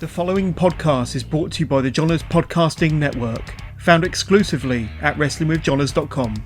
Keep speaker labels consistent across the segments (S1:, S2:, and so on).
S1: The following podcast is brought to you by the Johners Podcasting Network, found exclusively at wrestlingwithjohners.com.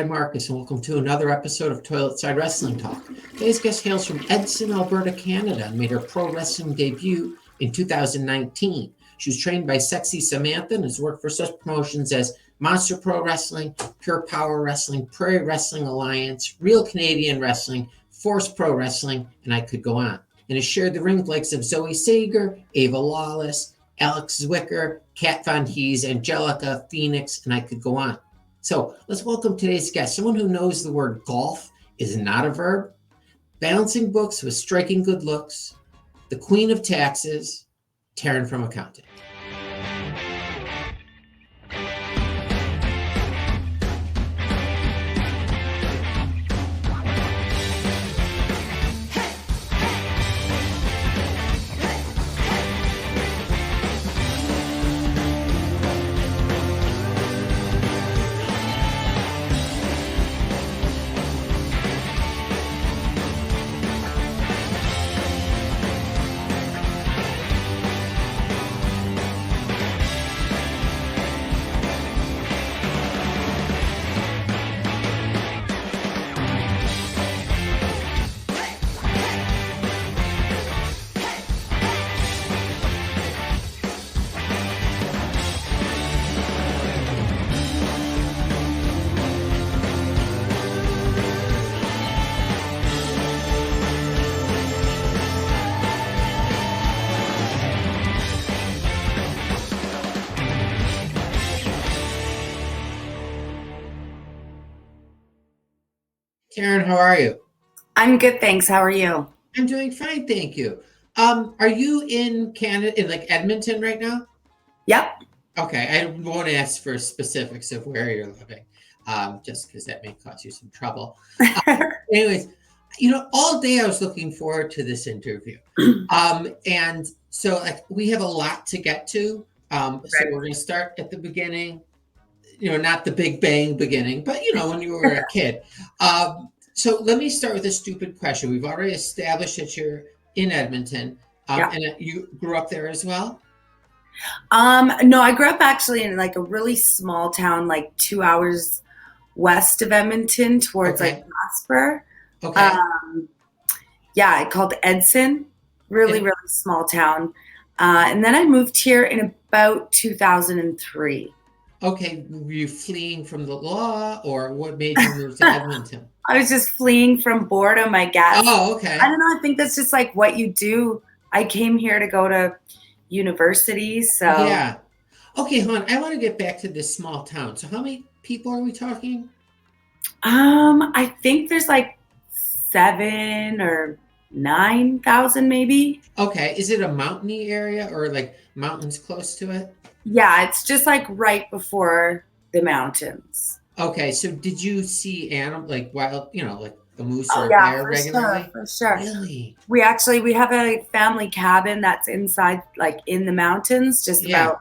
S2: Marcus, and welcome to another episode of Toilet Side Wrestling Talk. Today's guest hails from Edmonton, Alberta, Canada, and made her pro wrestling debut in 2019. She was trained by Sexy Samantha and has worked for such promotions as Monster Pro Wrestling, Pure Power Wrestling, Prairie Wrestling Alliance, Real Canadian Wrestling, Force Pro Wrestling, and I could go on. And has shared the ring with likes of Zoe Sager, Ava Lawless, Alex Zwicker, Kat Von Hees, Angelica, Phoenix, and I could go on. So let's welcome today's guest, someone who knows the word golf is not a verb, balancing books with striking good looks, the queen of taxes, Taryn From Accounting. Taryn, how are you?
S3: I'm good, thanks. How are you?
S2: I'm doing fine, thank you. Are you in Canada, in like Edmonton right now?
S3: Yep.
S2: Okay, I won't ask for specifics of where you're living, just because that may cause you some trouble. Anyways, all day I was looking forward to this interview. And so like we have a lot to get to. So we're going to start at the beginning. Not the Big Bang beginning, but when you were a kid. So let me start with a stupid question. We've already established that you're in Edmonton, and you grew up there as well?
S3: No, I grew up actually in like a really small town, like 2 hours west of Edmonton towards like Jasper.
S2: Okay.
S3: Called Edson. Really small town. And then I moved here in about 2003.
S2: Okay, were you fleeing from the law, or what made you move to Edmonton?
S3: I was just fleeing from boredom, I guess.
S2: Oh, okay.
S3: I don't know. I think that's just like what you do. I came here to go to university, so.
S2: Yeah. Okay, hon, I want to get back to this small town. So how many people are we talking?
S3: I think there's like 7,000 or 9,000 maybe.
S2: Okay, is it a mountainy area or like mountains close to it?
S3: Yeah, it's just like right before the mountains.
S2: Okay, so did you see animals like wild, like the moose or a bear regularly?
S3: For sure.
S2: Really?
S3: We have a family cabin that's inside, like in the mountains, just about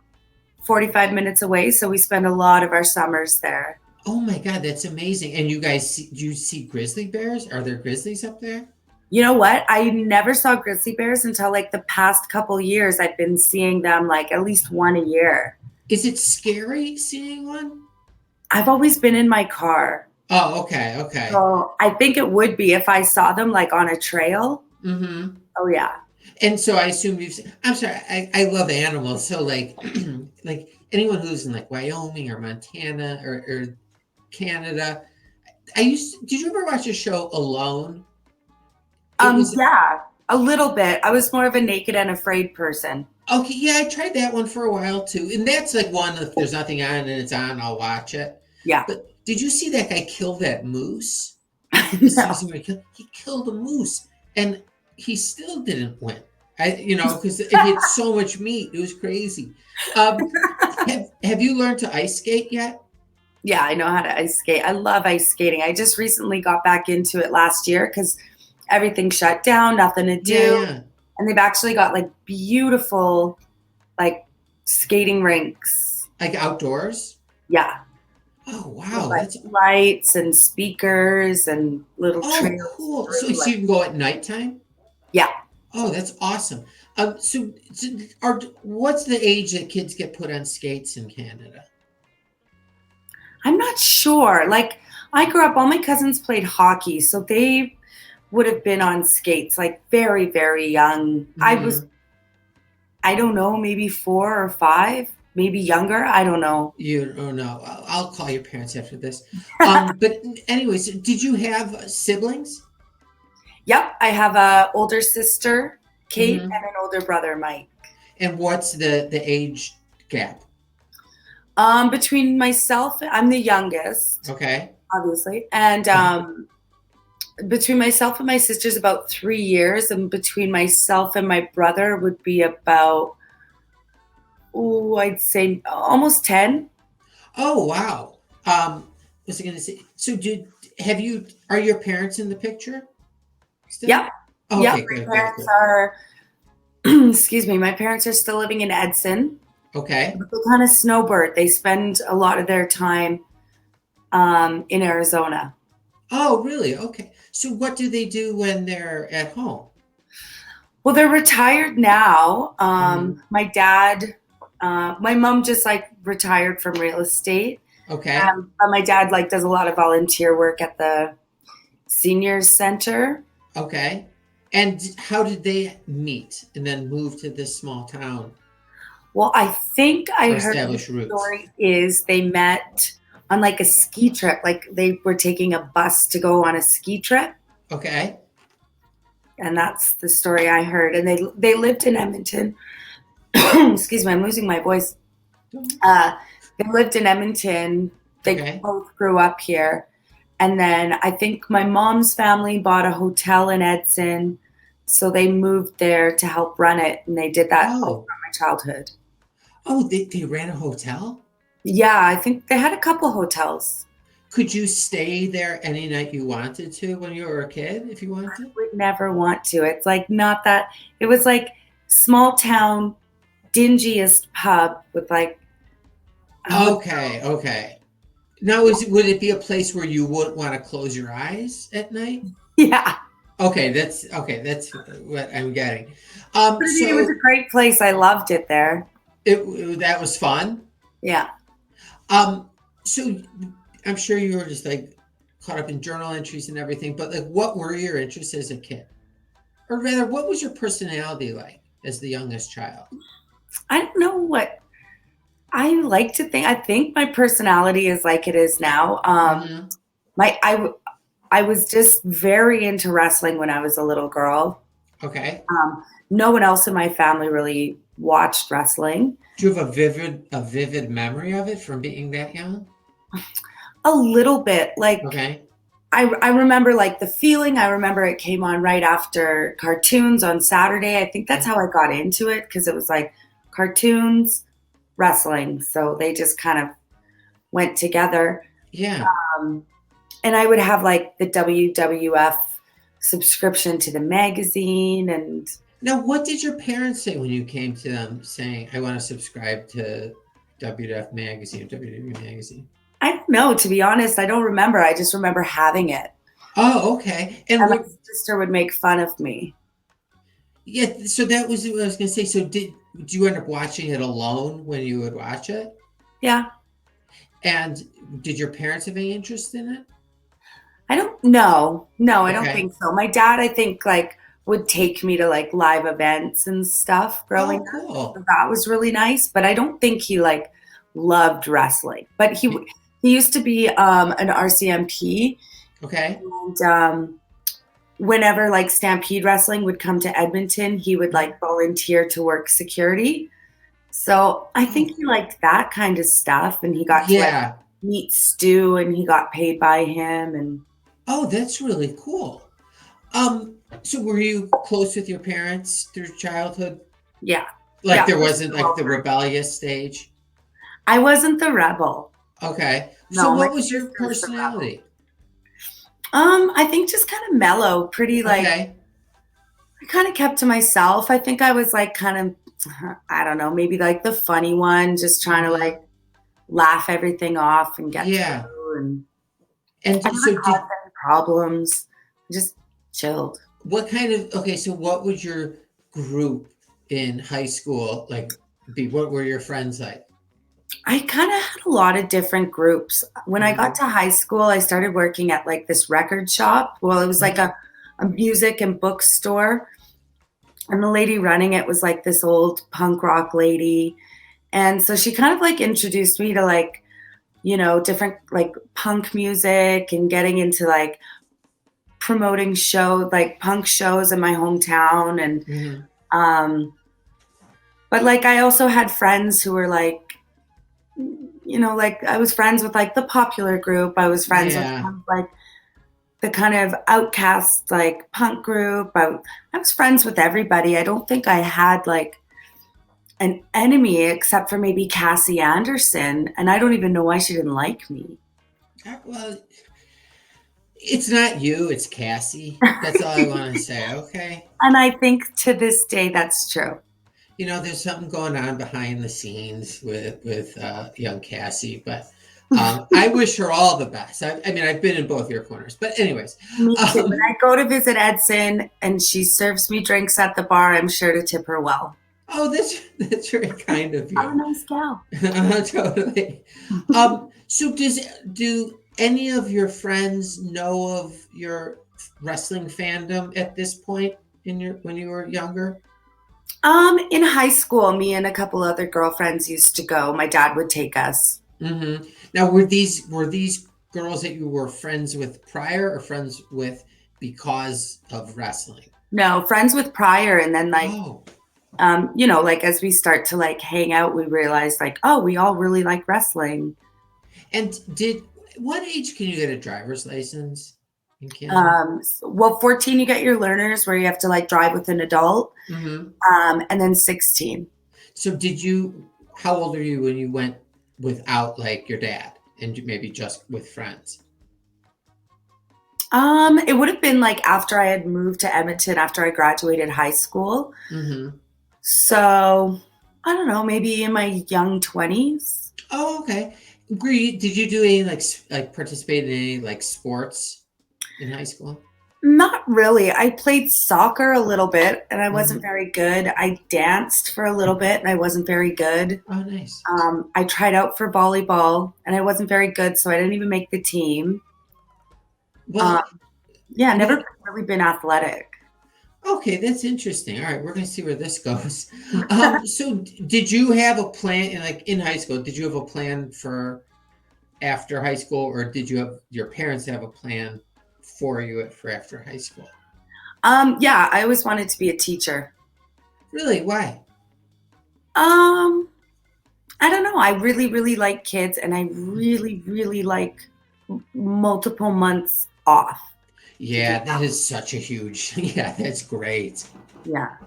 S3: 45 minutes away. So we spend a lot of our summers there.
S2: Oh my God, that's amazing! And you guys, do you see grizzly bears? Are there grizzlies up there?
S3: You know what? I never saw grizzly bears until like the past couple years. I've been seeing them like at least one a year.
S2: Is it scary seeing one?
S3: I've always been in my car.
S2: Oh, okay.
S3: So I think it would be if I saw them like on a trail.
S2: Mm-hmm.
S3: Oh yeah.
S2: And so I assume I'm sorry, I love animals. So like, like anyone who's in like Wyoming or Montana or Canada, did you ever watch a show Alone?
S3: Yeah, a little bit. I was more of a naked and afraid person.
S2: Okay, yeah, I tried that one for a while too. And that's like one, if there's nothing on and it's on, I'll watch it.
S3: Yeah.
S2: But did you see that guy kill that moose?
S3: No.
S2: He killed a moose and he still didn't win. Because it had so much meat. It was crazy. Have you learned to ice skate yet?
S3: Yeah, I know how to ice skate. I love ice skating. I just recently got back into it last year because everything shut down, nothing to do.
S2: Yeah.
S3: And they've actually got like beautiful like skating rinks.
S2: Like outdoors?
S3: Yeah.
S2: Oh, wow.
S3: With, like, lights and speakers and little trails.
S2: Cool. So you can go at nighttime?
S3: Yeah.
S2: Oh, that's awesome. What's the age that kids get put on skates in Canada?
S3: I'm not sure. Like, I grew up, all my cousins played hockey, so they would have been on skates like very, very young.
S2: Mm-hmm.
S3: I don't know, maybe 4 or 5, maybe younger. I don't know.
S2: You don't know. I'll call your parents after this. But anyways, did you have siblings?
S3: Yep. I have a older sister, Kate,
S2: Mm-hmm.
S3: and an older brother, Mike.
S2: And what's the age gap?
S3: Between myself, I'm the youngest.
S2: Okay.
S3: Obviously. And between myself and my sister's about 3 years, and between myself and my brother would be about, I'd say almost 10.
S2: Oh, wow. Was I going to say? So are your parents in the picture? Still?
S3: Yep.
S2: Okay,
S3: Yep.
S2: good,
S3: My parents
S2: good.
S3: are, excuse me, my parents are still living in Edson.
S2: Okay.
S3: They kind of snowbird. They spend a lot of their time in Arizona.
S2: Oh, really? Okay. So what do they do when they're at home?
S3: Well, they're retired now. My dad, my mom just like retired from real estate.
S2: Okay.
S3: But my dad like does a lot of volunteer work at the seniors center.
S2: Okay. And how did they meet and then move to this small town?
S3: Well, I think I heard the story is they met on like a ski trip. Like they were taking a bus to go on a ski trip.
S2: Okay.
S3: And that's the story I heard. And they lived in Edmonton. Excuse me, I'm losing my voice. They lived in Edmonton. They both grew up here. And then I think my mom's family bought a hotel in Edson. So they moved there to help run it. And they did that all throughout my childhood.
S2: Oh, they ran a hotel?
S3: Yeah, I think they had a couple hotels.
S2: Could you stay there any night you wanted to when you were a kid, if you wanted to?
S3: I would never want to. It's like not that. It was like small town, dingiest pub with like.
S2: Okay. Now, would it be a place where you wouldn't want to close your eyes at night?
S3: Yeah.
S2: Okay, that's what I'm getting.
S3: It was a great place. I loved it there.
S2: That was fun.
S3: Yeah.
S2: So I'm sure you were just like caught up in journal entries and everything, but like, what were your interests as a kid? Or rather, what was your personality like as the youngest child?
S3: I don't know what I like to think. I think my personality is like it is now. I was just very into wrestling when I was a little girl.
S2: Okay.
S3: No one else in my family really watched wrestling.
S2: Do you have a vivid memory of it from being that young?
S3: A little bit. Like,
S2: okay.
S3: I remember like the feeling. I remember it came on right after cartoons on Saturday. I think that's how I got into it, because it was like cartoons, wrestling. So they just kind of went together.
S2: Yeah.
S3: And I would have like the WWF subscription to the magazine. And
S2: now, what did your parents say when you came to them saying, I want to subscribe to WWF magazine, WWE magazine?
S3: I don't know, to be honest. I don't remember. I just remember having it.
S2: Oh, okay. And
S3: my sister would make fun of me.
S2: Yeah, so that was what I was going to say. So did you end up watching it alone when you would watch it?
S3: Yeah.
S2: And did your parents have any interest in it?
S3: I don't know. No, I don't think so. My dad, I think, like, would take me to like live events and stuff growing up. So that was really nice. But I don't think he like loved wrestling. But he used to be an RCMP.
S2: Okay.
S3: And whenever like Stampede Wrestling would come to Edmonton, he would like volunteer to work security. So I think he liked that kind of stuff, and he got to like meet Stu, and he got paid by him. And
S2: oh, that's really cool. So were you close with your parents through childhood?
S3: Yeah.
S2: Like
S3: Yeah.
S2: there wasn't like the rebellious stage?
S3: I wasn't the rebel.
S2: Okay. So
S3: No, my
S2: what was your
S3: sister was the rebel.
S2: personality?
S3: I think just kind of mellow, pretty like,
S2: Okay.
S3: I kind of kept to myself. I think I was like kind of, I don't know, maybe like the funny one, just trying to like laugh everything off and get
S2: Yeah.
S3: through. And
S2: And
S3: I never
S2: so
S3: caused any problems. I just chilled.
S2: so what would your group in high school like be? What were your friends like?
S3: I kind of had a lot of different groups. When I got to high school, I started working at like this record shop. Well, it was like a music and bookstore. And the lady running it was like this old punk rock lady. And so she kind of like introduced me to like, you know, different like punk music and getting into like promoting like punk shows in my hometown. And, but like I also had friends who were like, you know, like I was friends with like the popular group. I was friends with like the kind of outcast like punk group. I was friends with everybody. I don't think I had like an enemy except for maybe Cassie Anderson, and I don't even know why she didn't like me.
S2: Well, it's not you, it's Cassie. That's all I want to say, okay?
S3: And I think to this day that's true.
S2: You know, there's something going on behind the scenes with young Cassie, but I wish her all the best. I mean, I've been in both your corners, but anyways.
S3: Me too. When I go to visit Edson and she serves me drinks at the bar, I'm sure to tip her well.
S2: Oh, that's very kind of you.
S3: I'm a nice gal.
S2: Totally. So do any of your friends know of your wrestling fandom at this point when you were younger?
S3: In high school, me and a couple other girlfriends used to go. My dad would take us.
S2: Mm-hmm. Now, were these girls that you were friends with prior, or friends with because of wrestling?
S3: No, friends with prior, and then like, you know, like as we start to like hang out, we realize like, oh, we all really like wrestling.
S2: And what age can you get a driver's license in Canada?
S3: Well, 14, you get your learners where you have to like drive with an adult, and then 16.
S2: So how old are you when you went without like your dad and maybe just with friends?
S3: It would have been like after I had moved to Edmonton after I graduated high school. So I don't know, maybe in my young 20s.
S2: Oh, okay. Did you do any like participate in any like sports in high school?
S3: Not really. I played soccer a little bit and I wasn't very good. I danced for a little bit and I wasn't very good.
S2: Oh, nice.
S3: I tried out for volleyball and I wasn't very good, so I didn't even make the team.
S2: Well,
S3: yeah, never really been athletic.
S2: Okay, that's interesting. All right, we're going to see where this goes. So did you have a plan in high school? Did you have a plan for after high school, or did you have your parents have a plan for you for after high school?
S3: Yeah, I always wanted to be a teacher.
S2: Really? Why?
S3: I don't know. I really, really like kids, and I really, really like multiple months off.
S2: Yeah, that is such a huge. Yeah, that's great.
S3: Yeah.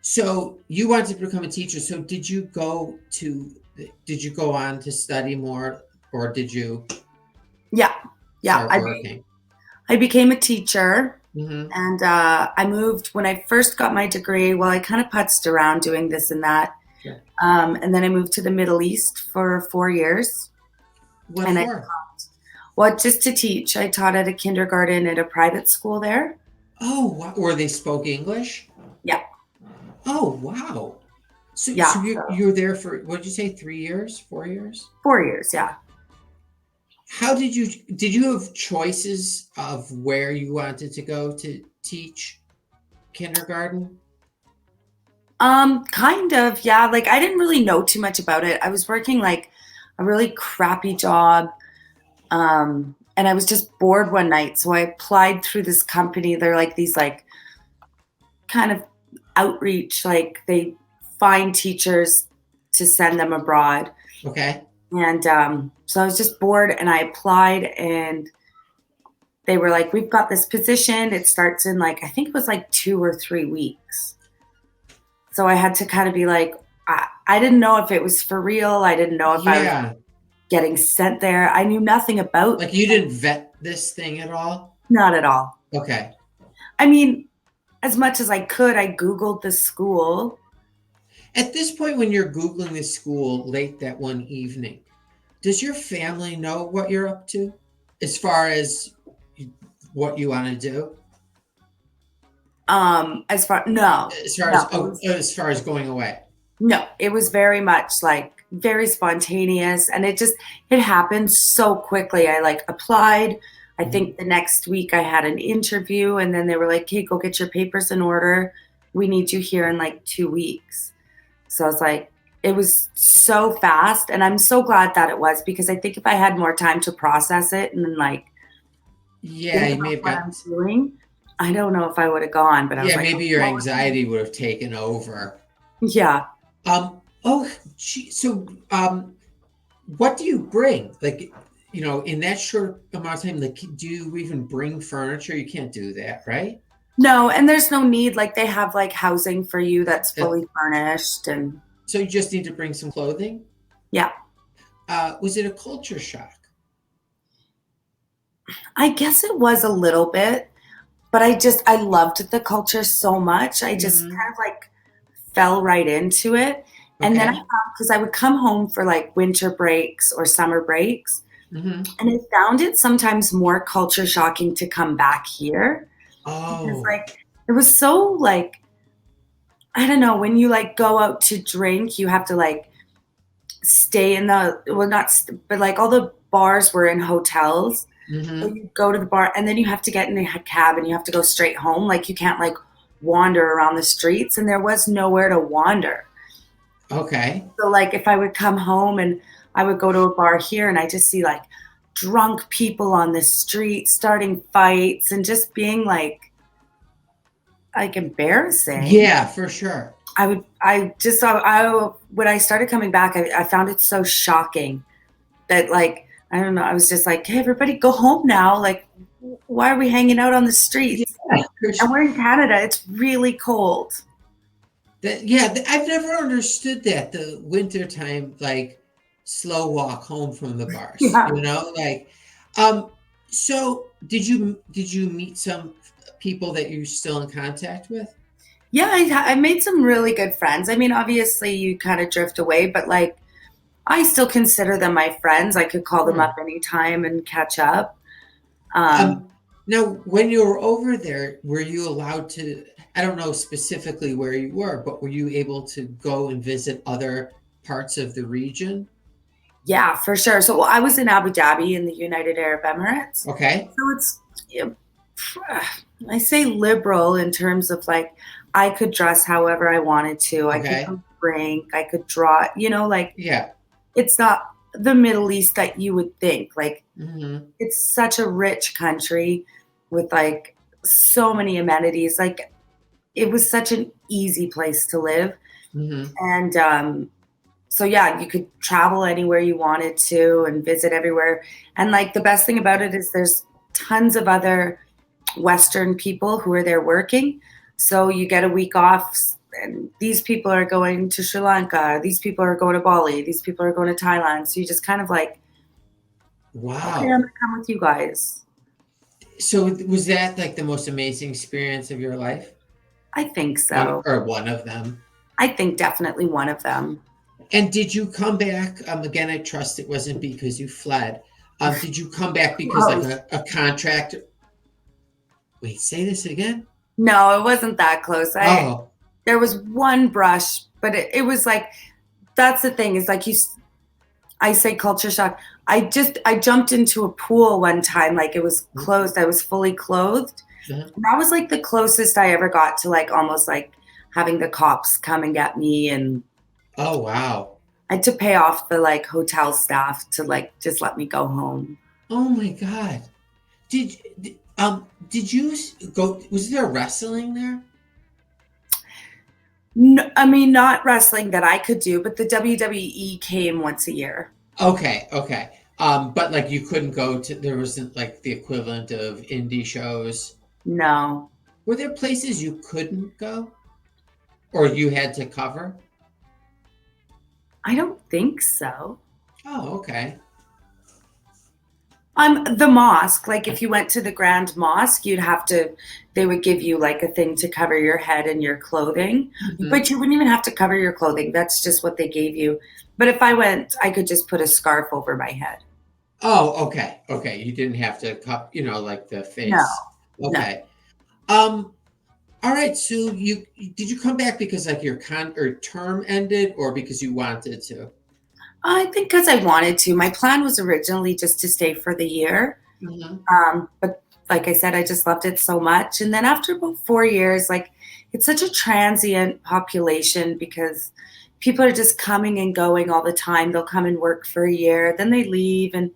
S2: So you wanted to become a teacher. So did you go on to study more, or did you?
S3: Yeah. I became a teacher, and I moved when I first got my degree. Well, I kind of putzed around doing this and that, and then I moved to the Middle East for 4 years.
S2: What for?
S3: Well, just to teach. I taught at a kindergarten at a private school there.
S2: Oh, wow. Or they spoke English?
S3: Yeah.
S2: Oh, wow. So you were there for, what did you say, 3 years, 4 years?
S3: 4 years, yeah.
S2: How did you have choices of where you wanted to go to teach kindergarten?
S3: Kind of, yeah. Like I didn't really know too much about it. I was working like a really crappy job. And I was just bored one night. So I applied through this company. They're like these like kind of outreach, like they find teachers to send them abroad.
S2: Okay.
S3: And so I was just bored and I applied and they were like, we've got this position. It starts in like, I think it was like 2 or 3 weeks. So I had to kind of be like, I didn't know if it was for real. I didn't know if I was getting sent there. I knew nothing about
S2: Like you didn't vet this thing at all?
S3: Not at all.
S2: Okay.
S3: I mean, as much as I could, I Googled the school.
S2: At this point, when you're Googling the school late that one evening, does your family know what you're up to as far as what you want to do?
S3: As far
S2: as going away.
S3: No, it was very much like very spontaneous, and it happened so quickly. I like applied. I think the next week I had an interview, and then they were like, "Hey, go get your papers in order. We need you here in like 2 weeks." So I was like, it was so fast, and I'm so glad that it was, because I think if I had more time to process it and then like,
S2: you may have
S3: I'm doing, I don't know if I would have gone. But I was like,
S2: maybe your anxiety would have taken over.
S3: Yeah.
S2: So what do you bring? Like, in that short amount of time, like, do you even bring furniture? You can't do that, right?
S3: No, and there's no need. Like, they have like housing for you that's fully furnished, and
S2: so you just need to bring some clothing.
S3: Yeah.
S2: Was it a culture shock?
S3: I guess it was a little bit, but I loved the culture so much. I just kind of like fell right into it. And then I found, because I would come home for like winter breaks or summer breaks, and I found it sometimes more culture shocking to come back here. Because like, it was so like, I don't know, when you like go out to drink, you have to like stay in but like all the bars were in hotels. So you go to the bar and then you have to get in a cab and you have to go straight home. Like, you can't like wander around the streets, and there was nowhere to wander.
S2: Okay.
S3: So like, if I would come home and I would go to a bar here and I just see like drunk people on the street starting fights and just being like embarrassing.
S2: Yeah, for sure.
S3: When I started coming back, I found it so shocking that like, I don't know, I was just like, hey, everybody go home now. Like, why are we hanging out on the streets? Yeah, and we're in Canada. It's really cold.
S2: I've never understood that, the wintertime, like, slow walk home from the bars. So did you meet some people that you're still in contact with?
S3: Yeah, I made some really good friends. I mean, obviously you kind of drift away, but like, I still consider them my friends. I could call them up anytime and catch up.
S2: Now, when you were over there, were you allowed to, I don't know specifically where you were, but were you able to go and visit other parts of the region?
S3: Yeah, for sure. So I was in Abu Dhabi in the United Arab Emirates.
S2: Okay.
S3: So it's, I say liberal in terms of like, I could dress however I wanted to. I could drink, I could draw, it's not the Middle East that you would think. Like, it's such a rich country with like so many amenities. Like, it was such an easy place to live. And so yeah, you could travel anywhere you wanted to and visit everywhere. And like, the best thing about it is there's tons of other Western people who are there working. So you get a week off, and these people are going to Sri Lanka, these people are going to Bali, these people are going to Thailand. So you just kind of like,
S2: wow,
S3: okay, I'm gonna come with you guys.
S2: So was that like the most amazing experience of your life?
S3: I think so.
S2: Or one of them?
S3: I think definitely one of them.
S2: And did you come back? Again, I trust it wasn't because you fled. Did you come back because like a contract? Wait, say this again?
S3: No, it wasn't that close. There was one brush, but it was like, that's the thing, is like, I say culture shock. I jumped into a pool one time, like it was closed. I was fully clothed. And that was like the closest I ever got to like almost like having the cops come and get me. And
S2: oh, wow.
S3: I had to pay off the like hotel staff to like just let me go home.
S2: Oh my God. Did you go, was there wrestling there?
S3: No, I mean, not wrestling that I could do, but the WWE came once a year.
S2: Okay. But like you couldn't go to, there wasn't like the equivalent of indie shows.
S3: No,
S2: Were there places you couldn't go or you had to cover?
S3: I don't think so.
S2: Oh, okay.
S3: The mosque, like if you went to the Grand Mosque, they would give you like a thing to cover your head and your clothing, but you wouldn't even have to cover your clothing. That's just what they gave you. But if I went, I could just put a scarf over my head.
S2: Oh, okay. Okay. You didn't have to cup, like the
S3: No,
S2: face.
S3: no.
S2: Okay. All right. So did you come back because like your term ended or because you wanted to?
S3: I think because I wanted to. My plan was originally just to stay for the year. But like I said, I just loved it so much. And then after about 4 years, like it's such a transient population because people are just coming and going all the time. They'll come and work for a year, then they leave. And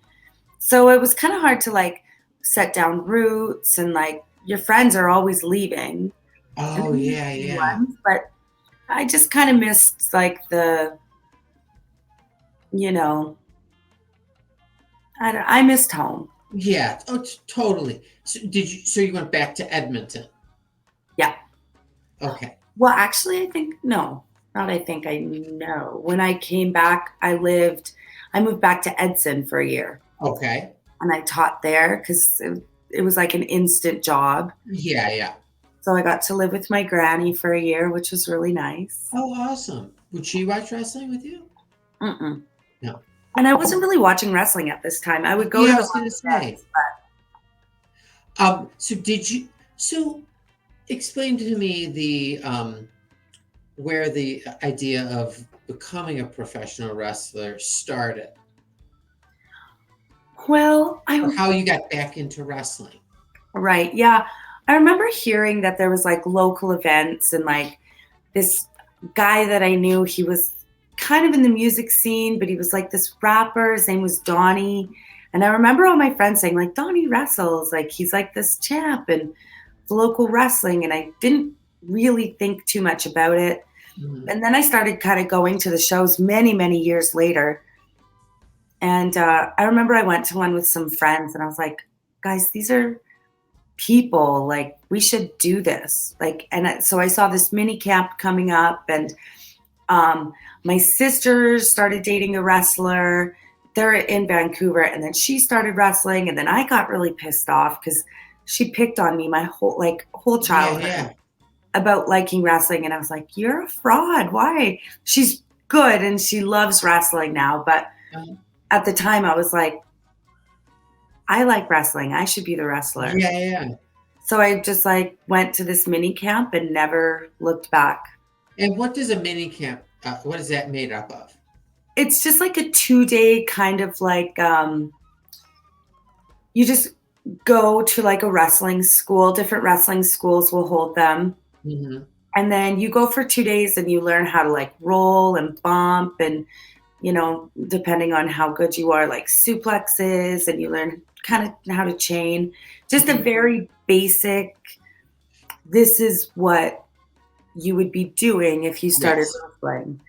S3: so it was kind of hard to like set down roots and like your friends are always leaving.
S2: Oh, yeah, yeah.
S3: But I just kind of missed like I missed home.
S2: Yeah. Oh, totally. So you went back to Edmonton?
S3: Yeah.
S2: Okay.
S3: Well, actually, I know. When I came back, I moved back to Edson for a year.
S2: Okay.
S3: And I taught there because it was like an instant job.
S2: Yeah, yeah.
S3: So I got to live with my granny for a year, which was really nice.
S2: Oh, awesome. Would she watch wrestling with you?
S3: Mm-mm.
S2: No.
S3: And I wasn't really watching wrestling at this time. I would go to
S2: I was going to say. So explain to me where the idea of becoming a professional wrestler started.
S3: Well,
S2: or how you got back into wrestling.
S3: Right. Yeah. I remember hearing that there was like local events and like this guy that I knew, he was kind of in the music scene, but he was like this rapper. His name was Donnie. And I remember all my friends saying like, Donnie wrestles, like he's like this champ and local wrestling. And I didn't really think too much about it. Mm-hmm. And then I started kind of going to the shows many, many years later. And I remember I went to one with some friends and I was like, guys, these are people, like we should do this. Like, and so I saw this mini camp coming up and my sister started dating a wrestler. They're in Vancouver and then she started wrestling and then I got really pissed off because she picked on me my whole childhood about liking wrestling. And I was like, you're a fraud. Why? She's good and she loves wrestling now. But at the time I was like, I like wrestling. I should be the wrestler.
S2: Yeah.
S3: So I just like went to this mini camp and never looked back.
S2: And what does a mini camp, what is that made up of?
S3: It's just like a 2-day kind of like, you just go to like a wrestling school. Different wrestling schools will hold them. Mm-hmm. And then you go for 2 days and you learn how to like roll and bump and, you know, depending on how good you are, like suplexes, and you learn kind of how to chain. Just a very basic, this is what you would be doing if you started wrestling.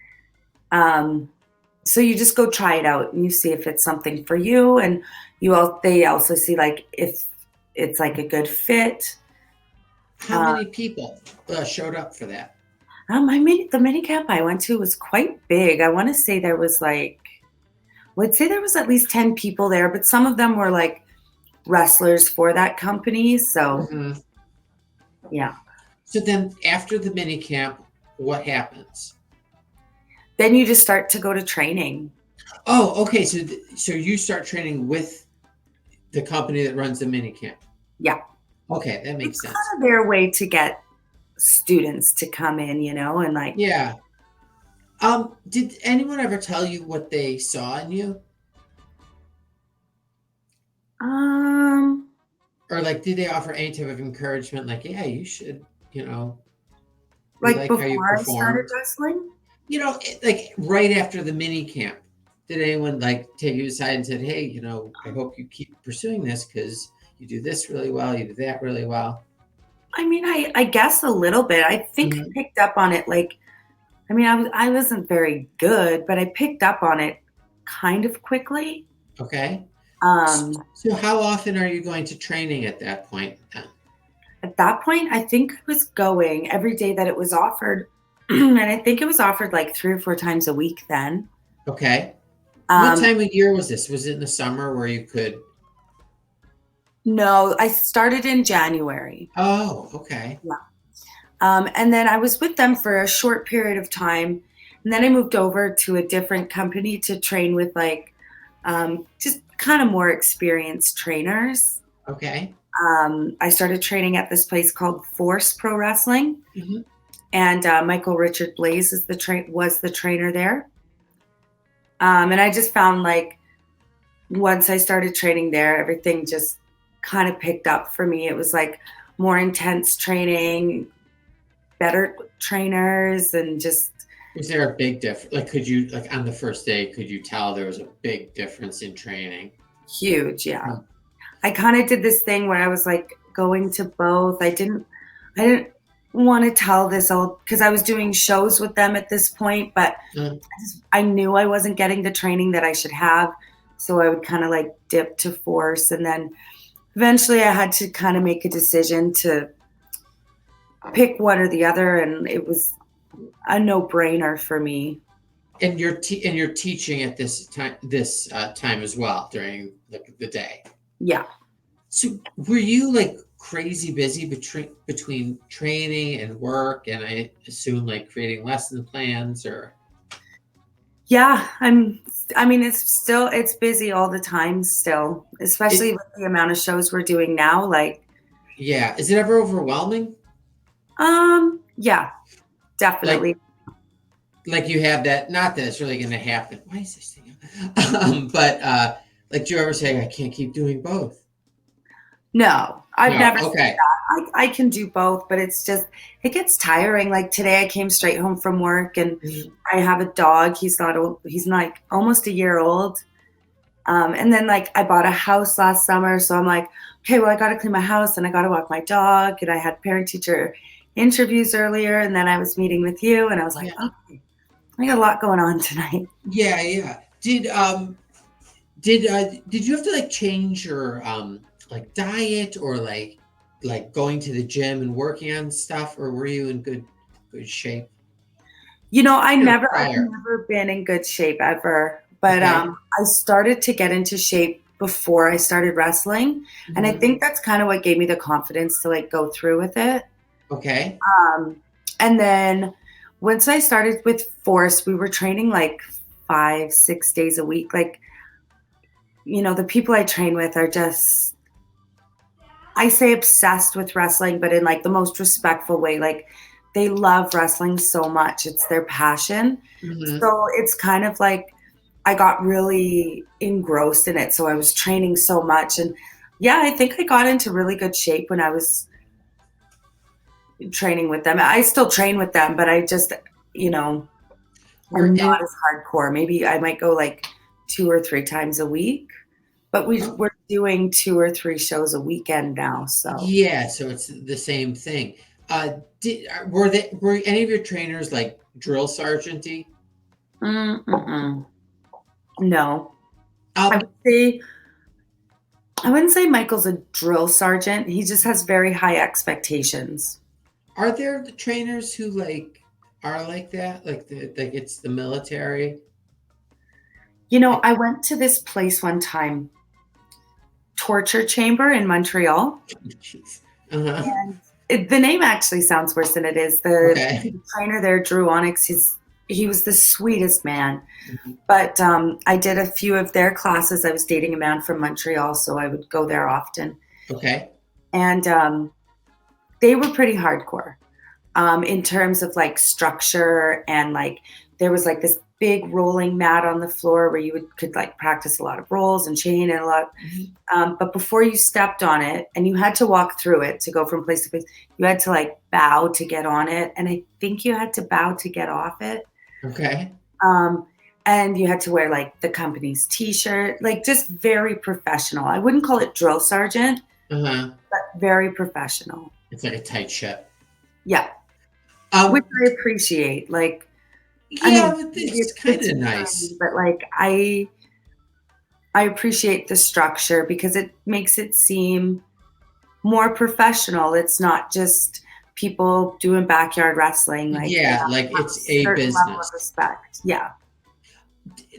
S3: So you just go try it out and you see if it's something for you. And they also see like if it's like a good fit.
S2: How many people showed up for that?
S3: The mini camp I went to was quite big. I want to say there was there was at least 10 people there, but some of them were like wrestlers for that company. So, yeah.
S2: So then after the mini camp, what happens?
S3: Then you just start to go to training.
S2: Oh, okay. So you start training with the company that runs the mini camp.
S3: Yeah.
S2: Okay, that makes sense.
S3: It's kind of their way to get students to come in, you know, and like.
S2: Yeah. Did anyone ever tell you what they saw in you? Or like, did they offer any type of encouragement? Like, yeah, you should, you know.
S3: Like before how you I started wrestling?
S2: You know, like right after the mini camp, did anyone like take you aside and said, hey, you know, I hope you keep pursuing this because you do this really well, you do that really well?
S3: I mean, I guess a little bit. I think I picked up on it. Like, I mean, I wasn't very good, but I picked up on it kind of quickly.
S2: Okay.
S3: Um,
S2: So how often are you going to training at that point?
S3: at that point, I think I was going every day that it was offered. And I think it was offered like 3 or 4 times a week then.
S2: Okay. What
S3: Um,
S2: time of year was this? Was it in the summer where you could?
S3: no, I started in January.
S2: Oh, okay.
S3: Yeah. And then I was with them for a short period of time. And then I moved over to a different company to train with like just kind of more experienced trainers.
S2: Okay.
S3: I started training at this place called Force Pro Wrestling,
S2: Mhm.
S3: and Michael Richard Blaze is was the trainer there. And I just found like once I started training there, everything just kind of picked up for me. It was like more intense training, better trainers, and just
S2: Was there a big difference? Like, could you, like, on the first day, could you tell there was a big difference in training?
S3: huge. Yeah. I kind of did this thing where I was like going to both. I didn't want to tell this all because I was doing shows with them at this point, but
S2: Mm.
S3: I knew I wasn't getting the training that I should have. So I would kind of like dip to Force. And then eventually I had to kind of make a decision to pick one or the other. And it was a no brainer for me.
S2: And you're teaching at this time as well during the day.
S3: Yeah.
S2: So were you like crazy busy between training and work, and I assume like creating lesson plans or?
S3: Yeah. It's busy all the time still, especially with the amount of shows we're doing now. Like,
S2: Yeah, is it ever overwhelming?
S3: Yeah, definitely.
S2: Like you have that, not that it's really going to happen. Why is this thing? But like, do you ever say I can't keep doing both?
S3: No, I've
S2: No.
S3: never said
S2: Okay.
S3: that. I can do both, but it's just, it gets tiring. Like today I came straight home from work and
S2: Mhm.
S3: I have a dog. He's not old. He's like almost a year old. And then like I bought a house last summer. So I'm like, okay, well, I got to clean my house and I got to walk my dog. And I had parent teacher interviews earlier. And then I was meeting with you and I was like,
S2: Yeah.
S3: okay, I got a lot going on tonight.
S2: Yeah, yeah. Did you have to like change your like diet or like going to the gym and working on stuff, or were you in good shape?
S3: I've
S2: Prior.
S3: never been in good shape ever, but
S2: Okay.
S3: I started to get into shape before I started wrestling. And I
S2: Mhm.
S3: think that's kind of what gave me the confidence to like go through with it.
S2: Okay.
S3: And then once I started with Force, we were training like 5, 6 days a week. Like, the people I train with are just, I say obsessed with wrestling, but in like the most respectful way. Like they love wrestling so much. It's their passion.
S2: Mhm.
S3: So it's kind of like I got really engrossed in it. So I was training so much. And yeah, I think I got into really good shape when I was training with them. I still train with them, but I just, I'm not
S2: And
S3: as hardcore. Maybe I might go like 2 or 3 times a week, but we're doing 2 or 3 shows a weekend now. So
S2: yeah, so it's the same thing. Were any of your trainers like drill sergeanty?
S3: mm-mm. No, I
S2: Um,
S3: would say I wouldn't say Michael's a drill sergeant. He just has very high expectations.
S2: are there the trainers who like are like that? Like it's the military?
S3: I went to this place one time, Torture Chamber in Montreal.
S2: Jeez. Uh-huh.
S3: The name actually sounds worse than it is. The
S2: Okay.
S3: trainer there, Drew Onyx, he was the sweetest man.
S2: Mhm.
S3: But I did a few of their classes. I was dating a man from Montreal, so I would go there often.
S2: Okay.
S3: And they were pretty hardcore in terms of like structure, and like there was like this big rolling mat on the floor where you could like practice a lot of rolls and chain and a lot.
S2: Mhm.
S3: But before you stepped on it, and you had to walk through it to go from place to place, you had to like bow to get on it, and I think you had to bow to get off it.
S2: Okay.
S3: Um, and you had to wear like the company's T-shirt, like just very professional. I wouldn't call it drill sergeant,
S2: Uh-huh.
S3: but very professional.
S2: It's like a tight ship.
S3: Yeah, which
S2: Um,
S3: I appreciate. Like, I
S2: yeah,
S3: mean,
S2: but
S3: it's
S2: it's kind of
S3: security,
S2: nice.
S3: but like I appreciate the structure because it makes it seem more professional. It's not just people doing backyard wrestling. Like,
S2: Yeah, like it's a
S3: certain level of
S2: business.
S3: respect. Yeah.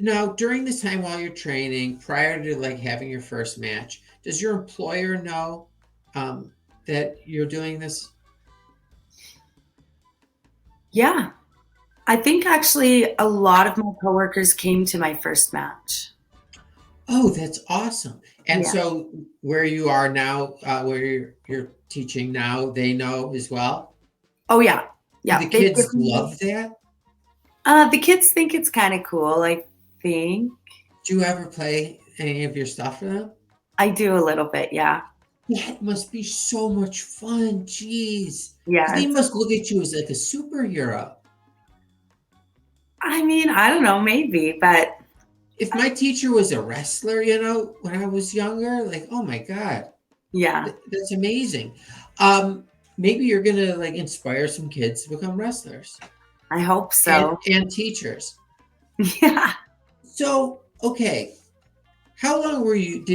S2: Now, during this time while you're training, prior to like having your first match, does your employer know that you're doing this?
S3: Yeah. I think actually a lot of my coworkers came to my first match.
S2: Oh, that's awesome. And
S3: Yeah.
S2: so where you are now, where you're teaching now, they know as well?
S3: Oh yeah.
S2: Do
S3: Yeah.
S2: the kids love that?
S3: The kids think it's kind of cool, I think.
S2: Do you ever play any of your stuff for them?
S3: I do a little bit, yeah.
S2: That must be so much fun. Jeez.
S3: Yeah.
S2: They must look at you as like a superhero.
S3: I mean, I don't know, maybe, but
S2: If my teacher was a wrestler, when I was younger, like, oh my God,
S3: yeah,
S2: that's amazing. Maybe you're gonna like inspire some kids to become wrestlers
S3: I hope so.
S2: and teachers.
S3: Yeah.
S2: So, okay, how long were you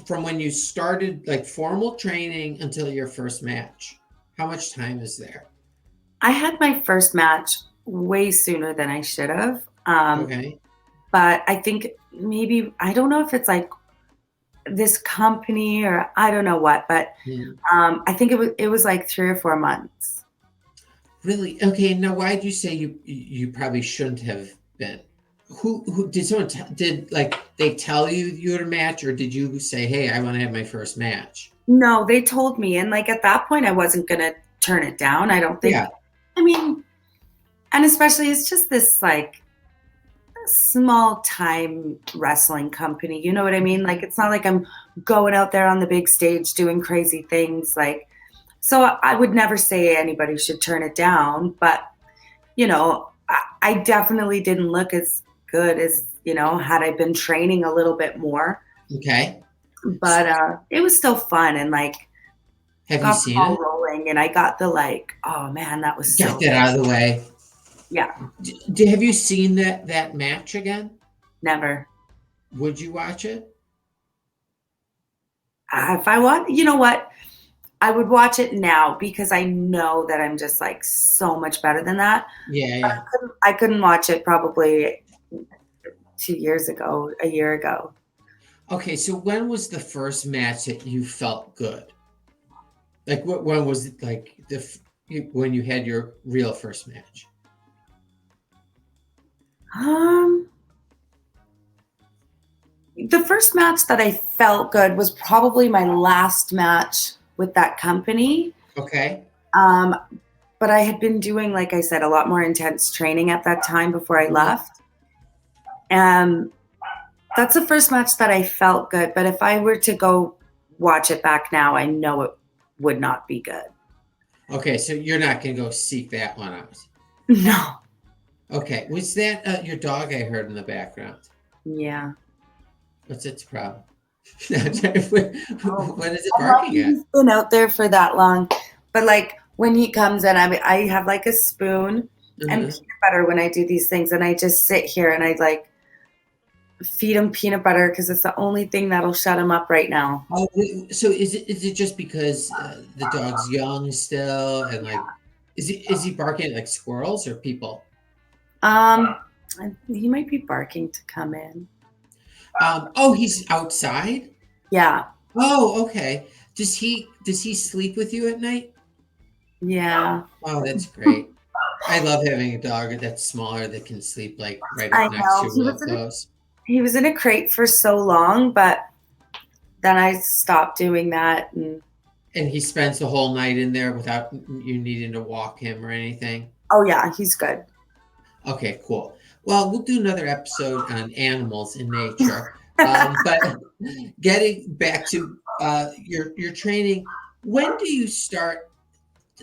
S2: from when you started like formal training until your first match? How much time is there?
S3: I had my first match way sooner than I should have.
S2: Okay.
S3: But I think maybe, I don't know if it's like this company or I don't know what, but I think it was like 3 or 4 months.
S2: Really? Okay. Now, why did you say you probably shouldn't have been? Who did someone did like they tell you you had a match, or did you say, "Hey, I want to have my first match"?
S3: No, they told me, and like at that point, I wasn't gonna turn it down. I don't think.
S2: Yeah.
S3: I mean, and especially it's just this like small time wrestling company. You know what I mean? Like it's not like I'm going out there on the big stage doing crazy things. Like, so I would never say anybody should turn it down, but I definitely didn't look as good as, had I been training a little bit more.
S2: Okay.
S3: But it was still fun and like
S2: Have you
S3: got the
S2: seen
S3: ball
S2: it?
S3: rolling and I got the like, oh man, that was so
S2: Get that out of the way.
S3: yeah,
S2: Have you seen that match again?
S3: never.
S2: Would you watch it?
S3: If I want, you know what? I would watch it now because I know that I'm just like so much better than that.
S2: Yeah,
S3: But
S2: yeah.
S3: I couldn't watch it probably 2 years ago, a year ago.
S2: Okay, so when was the first match that you felt good? Like when was it like when you had your real first match?
S3: The first match that I felt good was probably my last match with that company.
S2: Okay.
S3: But I had been doing, like I said, a lot more intense training at that time before I left. And that's the first match that I felt good. But if I were to go watch it back now, I know it would not be good.
S2: Okay, so you're not going to go seek that one out.
S3: No.
S2: Okay, was that your dog I heard in the background?
S3: Yeah.
S2: What's its problem? When is it
S3: I'm
S2: barking
S3: lucky
S2: at?
S3: he's been out there for that long. But like when he comes in, I have like a spoon and peanut butter when I do these things. And I just sit here and I like feed him peanut butter because it's the only thing that'll shut him up right now.
S2: Oh, so is it just because the dog's young still, and like, is he barking at like squirrels or people?
S3: He might be barking to come in.
S2: Oh, he's outside?
S3: Yeah.
S2: Oh, okay. Does he sleep with you at night?
S3: Yeah.
S2: Oh, that's great. I love having a dog that's smaller that can sleep like right
S3: I
S2: up next to
S3: know.
S2: you real close.
S3: He was in a crate for so long, but then I stopped doing that.
S2: And he spends the whole night in there without you needing to walk him or anything?
S3: Oh, yeah, he's good.
S2: Okay, cool. Well, we'll do another episode on animals in nature. But getting back to your training, when do you start,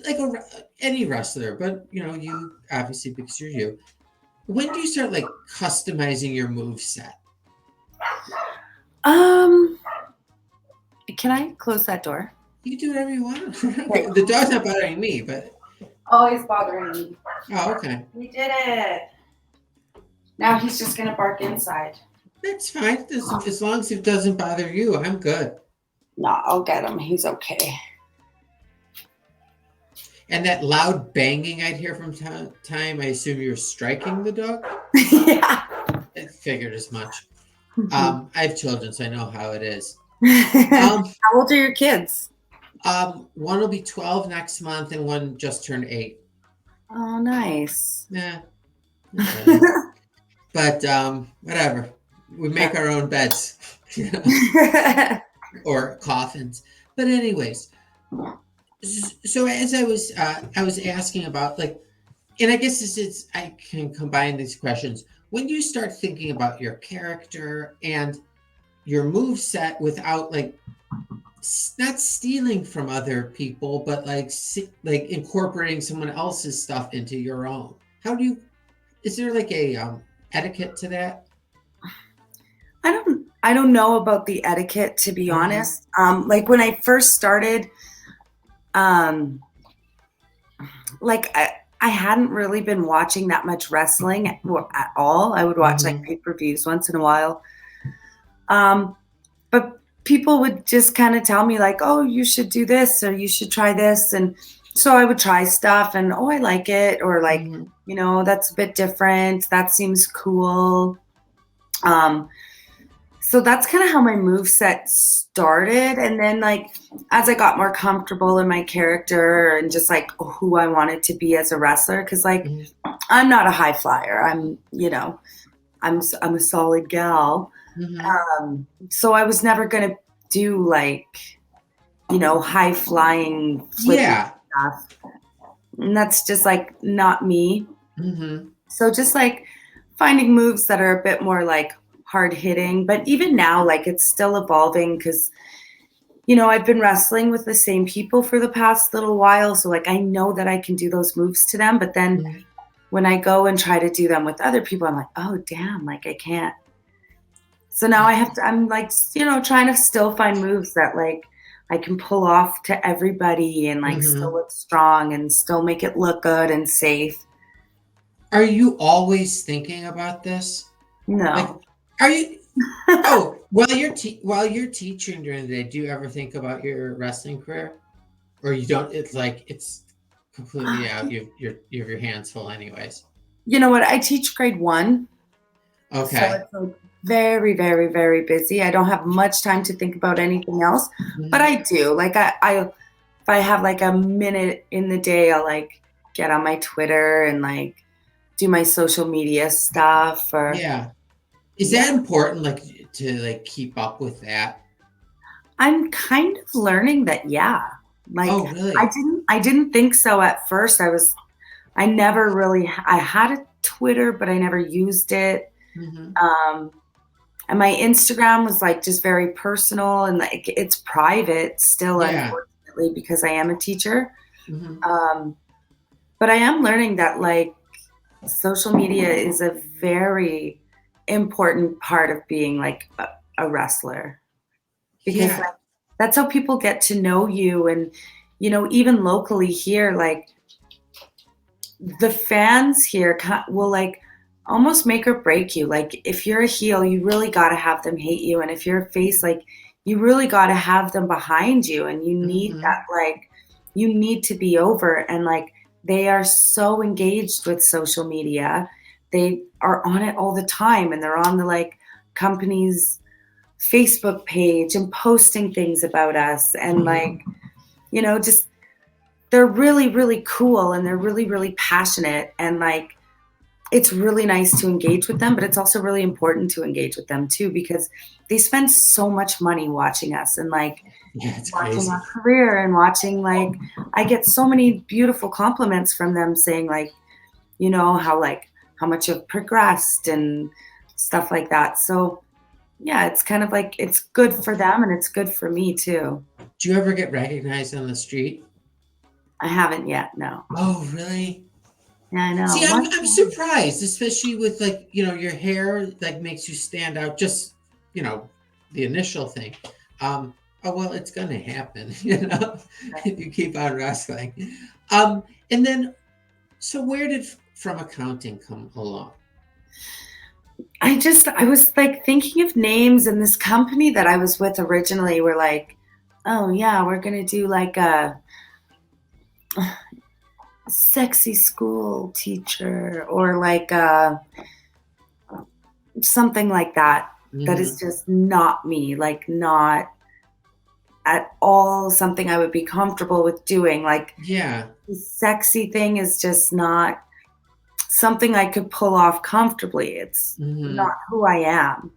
S2: like any wrestler, but you obviously because you're you, when do you start like customizing your move set?
S3: Can I close that door?
S2: You can do whatever you want. The dog's not bothering me, but
S3: Always bothering me.
S2: oh, okay.
S3: We did it. Now he's just gonna bark inside.
S2: That's fine. As long as it doesn't bother you, I'm good.
S3: No, I'll get him. He's okay.
S2: And that loud banging I'd hear from time, I assume you're striking the dog?
S3: Yeah.
S2: I figured as much. I have children, so I know how it is.
S3: How old are your kids?
S2: One will be 12 next month, and one just turned 8.
S3: Oh, nice.
S2: Yeah. But whatever. We make our own beds. Or coffins. But anyways, so as I was asking about, like, and I guess I can combine these questions. When you start thinking about your character and your move set without, like, not stealing from other people, but like incorporating someone else's stuff into your own, is there like a etiquette to that?
S3: I don't know about the etiquette, to be honest. Like when I first started, like I hadn't really been watching that much wrestling at all. I would watch like pay-per-views once in a while. But people would just kind of tell me like, oh, you should do this or you should try this. And so I would try stuff and, oh, I like it. Or like, you know, that's a bit different. That seems cool. So that's kind of how my moveset started. And then like, as I got more comfortable in my character and just like who I wanted to be as a wrestler, because like, I'm not a high flyer. I'm a solid gal. So I was never going to do like, you know, high flying stuff. And that's just like not me. So just like finding moves that are a bit more like hard hitting, but even now, like it's still evolving because, you know, I've been wrestling with the same people for the past little while. So like, I know that I can do those moves to them, but then when I go and try to do them with other people, I'm like, oh damn, like I can't. So now I'm like, you know, trying to still find moves that like I can pull off to everybody and like still look strong and still make it look good and safe.
S2: Are you always thinking about this?
S3: No.
S2: Like, are you? Oh, while you're teaching during the day, do you ever think about your wrestling career, or you don't? It's like it's completely out. You have your hands full, anyways.
S3: You know what? I teach grade 1.
S2: Okay.
S3: So it's like very, very, very busy. I don't have much time to think about anything else, but I do. Like if I have like a minute in the day, I'll like get on my Twitter and like do my social media stuff. Or
S2: is that important? Like to like keep up with that?
S3: I'm kind of learning that. Yeah. Like,
S2: oh, really?
S3: I didn't think so at first. I never really, I had a Twitter, but I never used it. And my Instagram was like just very personal and like it's private still, unfortunately, because I am a teacher. But I am learning that like social media is a very important part of being like a wrestler, because like, that's how people get to know you. And, you know, even locally here, like the fans here will like almost make or break you. Like if you're a heel, you really got to have them hate you. And if you're a face, like you really got to have them behind you. And you need that, like, you need to be over. And like, they are so engaged with social media. They are on it all the time. And they're on the like company's Facebook page and posting things about us. And like, you know, just, they're really, really cool. And they're really, really passionate. And like, it's really nice to engage with them, but it's also really important to engage with them too, because they spend so much money watching us and like watching our career and watching, like, I get so many beautiful compliments from them saying like, you know, how much I've progressed and stuff like that. So yeah, it's kind of like, it's good for them and it's good for me too.
S2: Do you ever get recognized on the street?
S3: I haven't yet. No.
S2: Oh, really?
S3: Yeah, I know.
S2: See, I'm surprised, especially with like, you know, your hair like makes you stand out. Just, you know, the initial thing. Oh well, it's gonna happen, you know, if you keep on wrestling. And then, so where did From Accounting come along?
S3: I was like thinking of names, and this company that I was with originally were like, oh yeah, we're going to do like a sexy school teacher or like something like that. That is just not me, like not at all something I would be comfortable with doing. Like,
S2: Yeah.
S3: the sexy thing is just not something I could pull off comfortably. It's not who I am.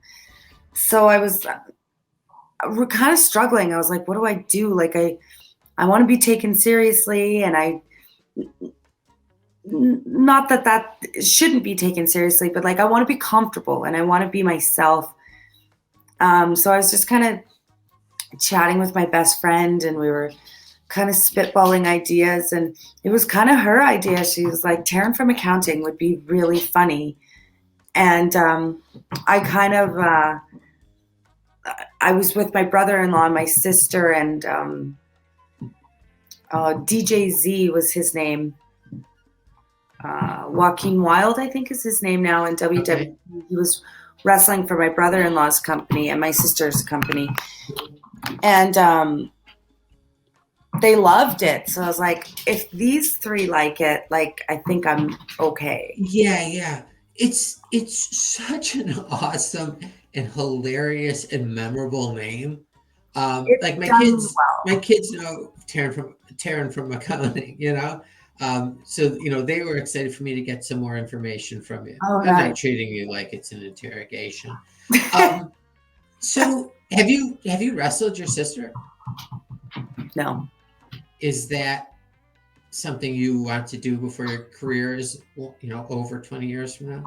S3: So I was kind of struggling. I was like, what do I do? Like, I want to be taken seriously, and not that shouldn't be taken seriously, but like I want to be comfortable and I want to be myself. So I was just kind of chatting with my best friend, and we were kind of spitballing ideas, and it was kind of her idea. She was like, Taryn From Accounting would be really funny. And I kind of I was with my brother-in-law and my sister, and DJ Z was his name. Joaquin Wild, I think, is his name now in WWE. Okay. He was wrestling for my brother-in-law's company and my sister's company. And they loved it. So I was like, if these three like it, like, I think I'm okay.
S2: Yeah. It's such an awesome and hilarious and memorable name. Like my kids know Taryn from Accounting, you know? So, you know, they were excited for me to get some more information from you.
S3: Oh,
S2: I'm
S3: nice.
S2: not treating you like it's an interrogation. So have you wrestled your sister?
S3: No.
S2: Is that something you want to do before your career is, you know, over 20 years from now?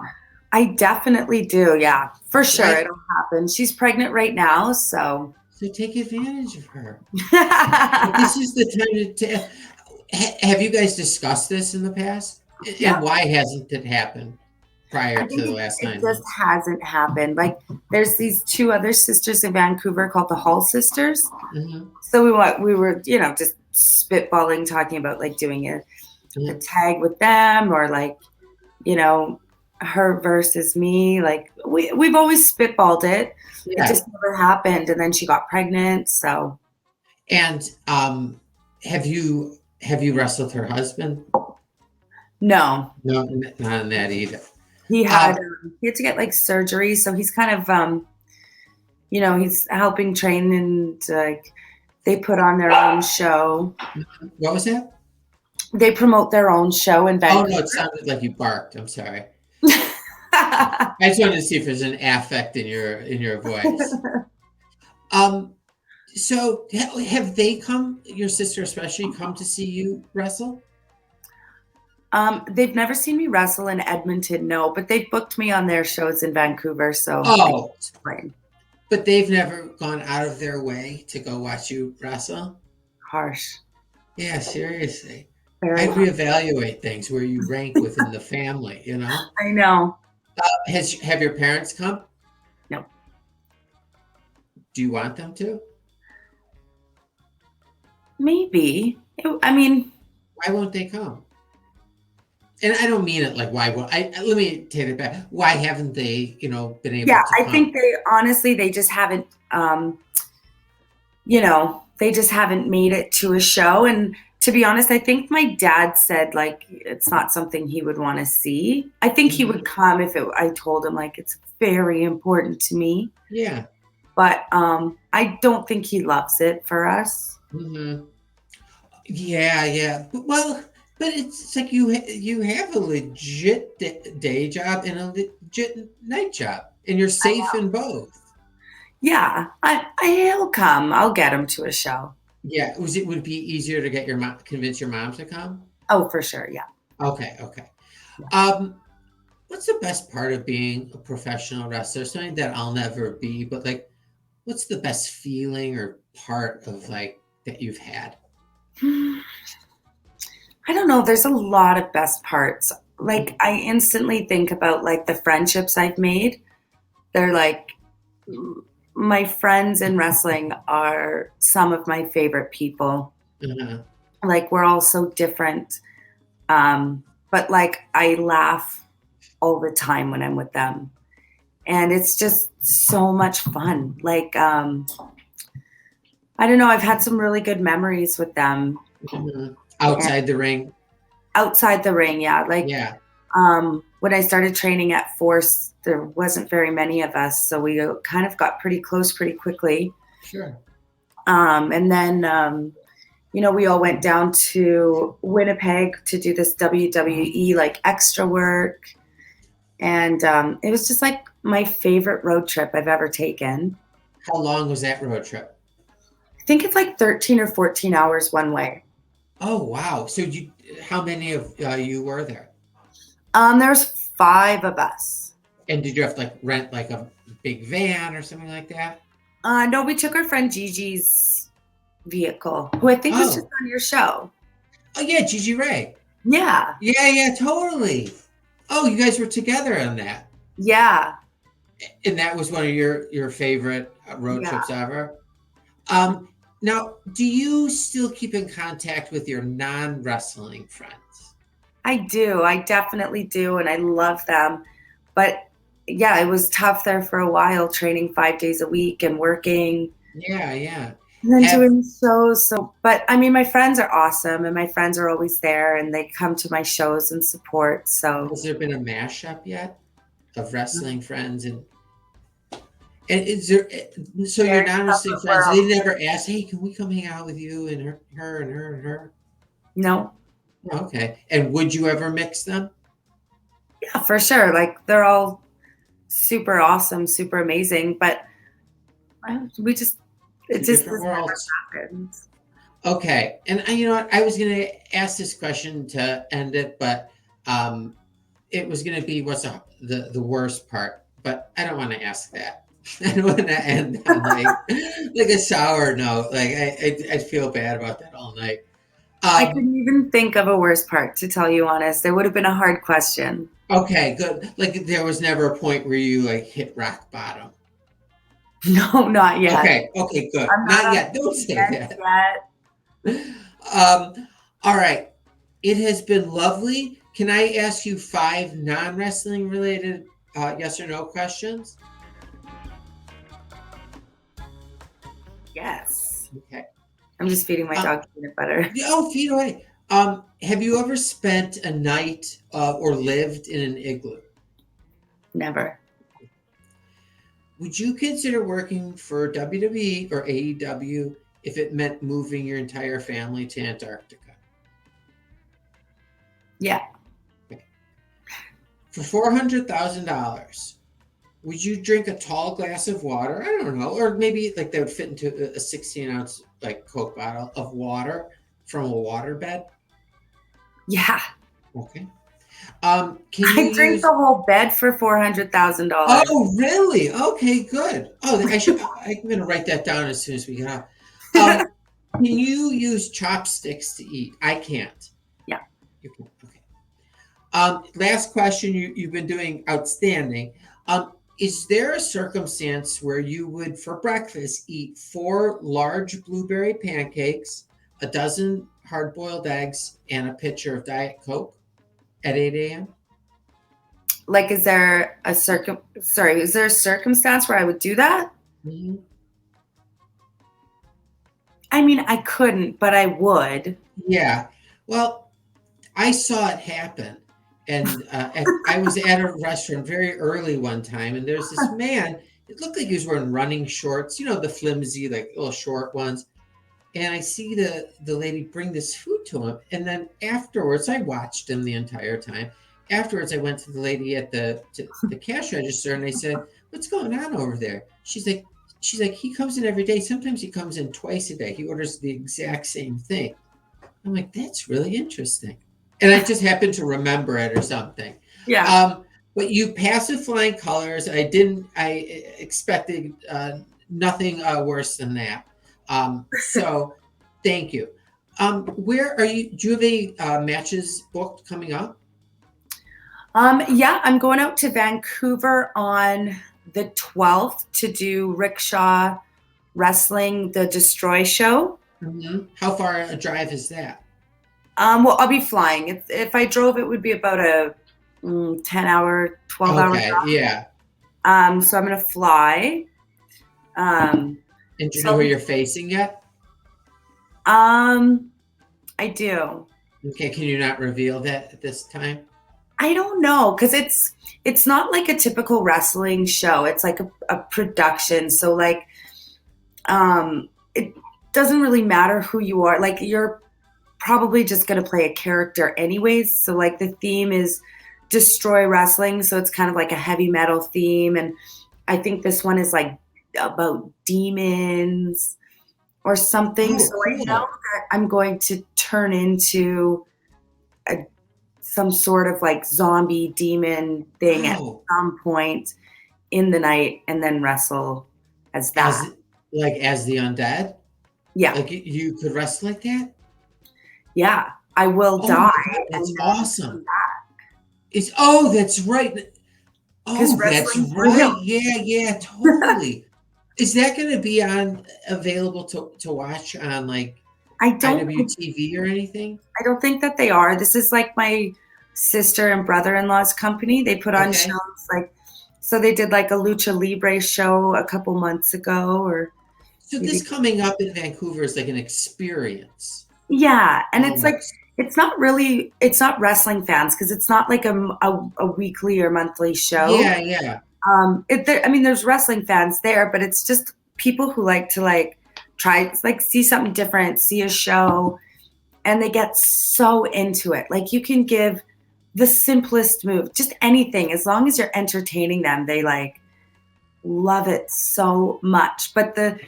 S3: I definitely do. Yeah, for sure. Right. It'll happen. She's pregnant right now. So
S2: take advantage of her. This is the time to have you guys discussed this in the past?
S3: Yeah.
S2: And why hasn't it happened prior to the last 9 months?
S3: It just hasn't happened. Like, there's these two other sisters in Vancouver called the Hall Sisters. So we were, you know, just spitballing, talking about like doing a tag with them, or like, you know, her versus me. Like, we've always spitballed it. Yeah. It just never happened. And then she got pregnant. So.
S2: And have you wrestled her husband?
S3: No,
S2: not on that either.
S3: He had to get like surgery, so he's kind of you know, he's helping train, and like they put on their own show.
S2: What was that?
S3: They promote their own show in Vancouver.
S2: Oh no, it sounded like you barked. I'm sorry. I just wanted to see if there's an affect in your voice. So have they come, your sister especially, come to see you wrestle?
S3: They've never seen me wrestle in Edmonton, no, but they've booked me on their shows in Vancouver. So
S2: but they've never gone out of their way to go watch you wrestle?
S3: Harsh.
S2: Yeah, seriously. I'd reevaluate things where you rank within the family, you know?
S3: I know.
S2: Have your parents come?
S3: No.
S2: Do you want them to?
S3: Maybe. I mean,
S2: why won't they come? And I don't mean it like why won't let me take it back. Why haven't they, you know, been able to come?
S3: I think they just haven't you know, they just haven't made it to a show. And to be honest, I think my dad said like it's not something he would want to see. I think he would come if I told him like it's very important to me.
S2: Yeah.
S3: But I don't think he loves it for us.
S2: Yeah. Well, but it's like you have a legit day job and a legit night job, and you're safe in both.
S3: Yeah, he'll come. I'll get him to a show.
S2: Yeah, would it be easier to convince your mom to come?
S3: Oh, for sure. Yeah.
S2: Okay. Yeah. What's the best part of being a professional wrestler? Something that I'll never be, but like, what's the best feeling or part of like that you've had?
S3: I don't know. There's a lot of best parts. Like, I instantly think about like the friendships I've made. They're like, my friends in wrestling are some of my favorite people. Like, we're all so different. But like, I laugh all the time when I'm with them. And it's just so much fun. Like, I don't know. I've had some really good memories with them.
S2: Mm-hmm. Outside the ring?
S3: Outside the ring, yeah. Like,
S2: yeah.
S3: When I started training at Force, there wasn't very many of us. So we kind of got pretty close pretty quickly.
S2: Sure.
S3: And then, we all went down to Winnipeg to do this WWE, like, extra work. And it was just like my favorite road trip I've ever taken.
S2: How long was that road trip?
S3: I think it's like 13 or 14 hours one way.
S2: Oh, wow. So how many of you were there?
S3: There's 5 of us.
S2: And did you have to like rent like a big van or something like that?
S3: No, we took our friend Gigi's vehicle, who I think was just on your show.
S2: Oh, yeah, Gigi Ray.
S3: Yeah.
S2: Yeah, totally. Oh, you guys were together on that.
S3: Yeah.
S2: And that was one of your favorite road trips ever? Now, do you still keep in contact with your non-wrestling friends?
S3: I do. I definitely do. And I love them. But yeah, it was tough there for a while, training 5 days a week and working.
S2: Yeah.
S3: And then doing shows. But I mean, my friends are awesome and my friends are always there and they come to my shows and support. So
S2: has there been a mashup yet of wrestling friends and is there, so your non-wrestling friends, they never ask, hey, can we come hang out with you and her and her and her?
S3: No.
S2: Okay. And would you ever mix them?
S3: Yeah, for sure. Like, they're all super awesome, super amazing, but it just never happens.
S2: Okay. And you know what? I was going to ask this question to end it, but it was going to be what's the worst part, but I don't want to ask that. I don't want to end on like a sour note. Like I feel bad about that all night.
S3: I couldn't even think of a worse part, to tell you honest. It would have been a hard question.
S2: Okay, good. Like there was never a point where you like hit rock bottom.
S3: No, not yet.
S2: Okay, good. Not yet. Don't say that. Yet. All right. It has been lovely. Can I ask you 5 non-wrestling related yes or no questions?
S3: Yes.
S2: Okay.
S3: I'm just feeding my dog peanut butter.
S2: Oh, feed away. Have you ever spent a night or lived in an igloo?
S3: Never.
S2: Would you consider working for WWE or AEW if it meant moving your entire family to Antarctica?
S3: Yeah.
S2: Okay. For $400,000, would you drink a tall glass of water? I don't know. Or maybe like that would fit into a 16-ounce like Coke bottle of water from a waterbed?
S3: Yeah.
S2: Okay. Can you
S3: drink the whole bed for $400,000.
S2: Oh, really? Okay, good. Oh, I'm going to write that down as soon as we get off. Can you use chopsticks to eat? I can't.
S3: Yeah.
S2: You can. Okay. Last question. You've been doing outstanding. Is there a circumstance where you would, for breakfast, eat 4 large blueberry pancakes, a dozen hard-boiled eggs, and a pitcher of Diet Coke at 8 a.m.?
S3: Like, is there a circumstance where I would do that?
S2: Mm-hmm.
S3: I mean, I couldn't, but I would.
S2: Yeah. Well, I saw it happen. And I was at a restaurant very early one time, and there's this man. It looked like he was wearing running shorts, the flimsy, like little short ones. And I see the lady bring this food to him. And then afterwards, I watched him the entire time. Afterwards, I went to the lady at the cash register, and I said, "What's going on over there?" She's like, "He comes in every day. Sometimes he comes in twice a day. He orders the exact same thing." I'm like, "That's really interesting." And I just happened to remember it or something.
S3: Yeah.
S2: But you passed with flying colors. I expected nothing worse than that. So thank you. Where are you? Do you have any matches booked coming up?
S3: Yeah, I'm going out to Vancouver on the 12th to do Rickshaw Wrestling, the Destroy show.
S2: Mm-hmm. How far a drive is that?
S3: Well, I'll be flying. If I drove, it would be about a 10-hour, 12-hour drive.
S2: Yeah.
S3: So I'm going to fly.
S2: And do you know who you're facing yet?
S3: I do.
S2: Okay, can you not reveal that at this time?
S3: I don't know, because it's not like a typical wrestling show. It's like a production. So like, it doesn't really matter who you are. Like, you're probably just going to play a character anyways. So like, the theme is destroy wrestling. So it's kind of like a heavy metal theme. And I think this one is like about demons or something.
S2: Oh,
S3: so
S2: cool.
S3: I know that I'm going to turn into some sort of like zombie demon thing at some point in the night, and then wrestle as that.
S2: As the undead?
S3: Yeah.
S2: Like you could wrestle like that?
S3: Yeah. I will die.
S2: God, that's awesome. That's right. Oh, that's right. Yeah, totally. Is that going to be available to watch on like IWTV or anything?
S3: I don't think that they are. This is like my sister and brother-in-law's company. They put on shows so they did like a Lucha Libre show a couple months ago,
S2: so this coming up in Vancouver is like an experience.
S3: Yeah, and it's like it's not wrestling fans, because it's not like a weekly or monthly show.
S2: Yeah.
S3: There's wrestling fans there, but it's just people who like to try, see something different, see a show, and they get so into it. Like, you can give the simplest move, just anything, as long as you're entertaining them, they love it so much. But the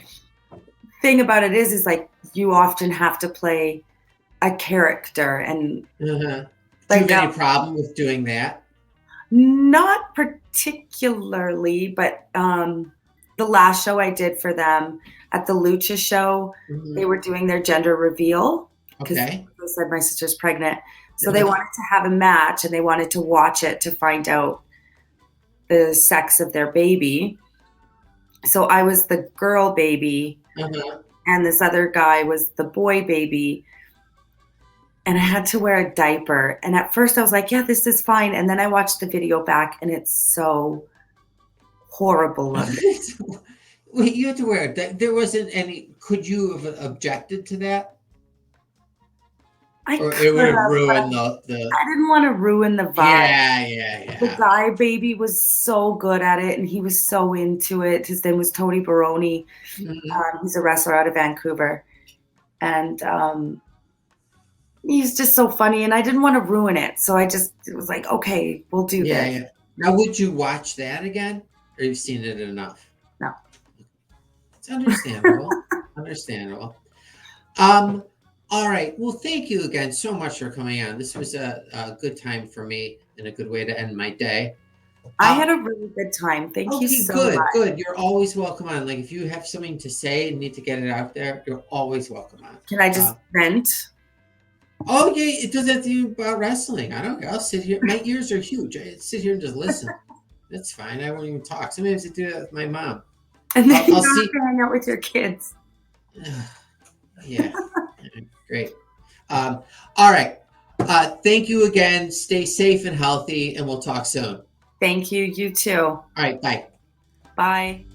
S3: thing about it is like, you often have to play a character, and
S2: do you have any problem with doing that?
S3: Not particularly, but the last show I did for them at the Lucha show, they were doing their gender reveal, because they said my sister's pregnant. So they wanted to have a match, and they wanted to watch it to find out the sex of their baby. So I was the girl baby, and this other guy was the boy baby. And I had to wear a diaper. And at first I was like, yeah, this is fine. And then I watched the video back, and it's so horrible looking.
S2: Wait, you had to wear a diaper? There wasn't any, could you have objected to that? Or it would have ruined the... I
S3: didn't want to ruin the vibe.
S2: Yeah.
S3: The guy baby was so good at it, and he was so into it. His name was Tony Baroni. He's a wrestler out of Vancouver. And he's just so funny, and I didn't want to ruin it. So it was like, okay, we'll do this.
S2: Yeah. Now, would you watch that again? Or you've seen it enough?
S3: No.
S2: It's understandable. Understandable. All right. Well, thank you again so much for coming on. This was a good time for me and a good way to end my day.
S3: I had a really good time. Thank you so much.
S2: Good. You're always welcome on. Like, if you have something to say and need to get it out there, you're always welcome on.
S3: Can I just vent?
S2: Oh, yeah. It doesn't have to be about wrestling. I don't care. I'll sit here. My ears are huge. I sit here and just listen. That's fine. I won't even talk. Sometimes I do that with my mom.
S3: And then you have to hang out with your kids.
S2: Yeah. Great. All right. Thank you again. Stay safe and healthy, and we'll talk soon.
S3: Thank you. You too.
S2: All right. Bye.
S3: Bye.